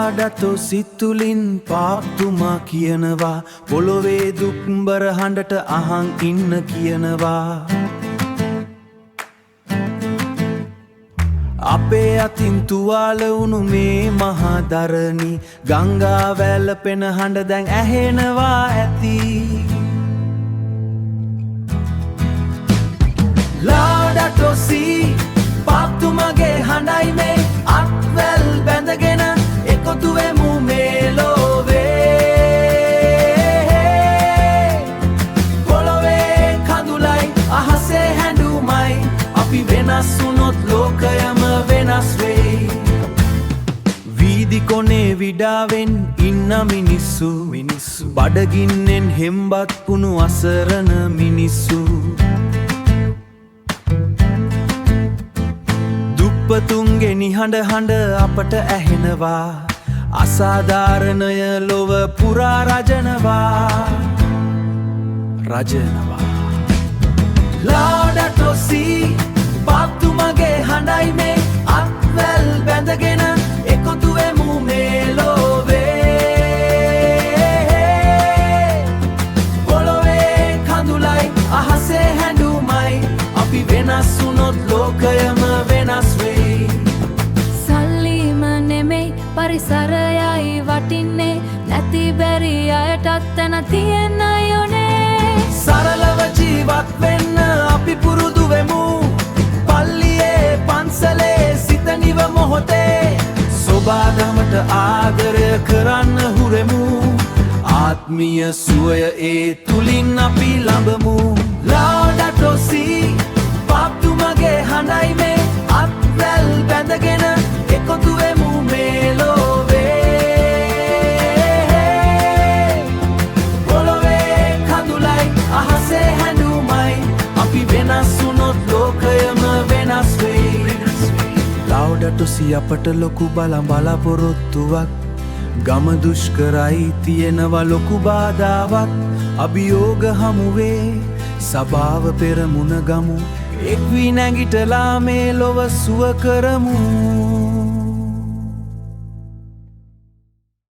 ලාඩතෝ සිතුලින් පාප්තුමා කියනවා පොළොවේ දුක්බර හඬට අහන් ඉන්න කියනවා අපේ අතින් තුවාල වුණු මේ මහා දරණි ගංගා වැළපෙන හඬ දැන් ඇහෙනවා ඇති ලාඩතෝ සී පාප්තුමගේ හඬයි මේ අත්වැල් බැඳගෙන එකතු වෙමු මේ ලෝවේ පොළොවේ කඳුලයි අහසේ හැඬුමයි අපි වෙනස් වුණොත් ලෝකයම වෙනස් වෙයි වීදි කොනේ විඩාවෙන් ඉන්න මිනිස්සු බඩගින්නෙන් හෙම්බත් වුණු අසරණ මිනිස්සු දුප්පතුන්ගේ නිහඬ හඬ අපට ඇහෙනවා අසාධාරණය ලොව පුරා රජනවා ලාඩතෝ සී පාප්තුමගේ හඬයි මේ අත්වැල් බැඳගෙන එකතු වෙමු මේ ලෝවේ පොළොවේ කඳුලයි අහසේ හැඬුමයි අපි වෙනස් වුණොත් ලෝකයම වෙනස් වෙයි සල්ලිම නෙමෙයි පරිසරයයි වටින්නේ නැති බැරි අයටත් තැන තියෙන්න යෝනේ සරලව ජීවත් වෙන්න අපි පුරුදු වෙමු පල්ලියේ පන්සලේ සිත නිව මොහොතේ සොබාදමට ආදරය කරන්න හුරෙමු ආත්මීය සුවය ඒ තුලින් අපි ලබමු ලාඩතෝ සී පාප්තුමගේ හඬයි මේ අත්වැල් බැඳගෙන එකතු වෙමු මේ ලෝවේ පොළොවේ කඳුලයි අහසේ හැඬුමයි අපි වෙනස් වුණොත් ලෝකයම වෙනස් වෙයි ලාඩතෝ සී අපට ලොකු බලාපොරොත්තුවක් ගම දුෂ්කරයි තියෙනවා ලොකු බාධාවක් අභියෝග හමුවේ සභාව පෙරමුණ ගමු එක් වී නැගිටලා මේ ලොව සුව කරමු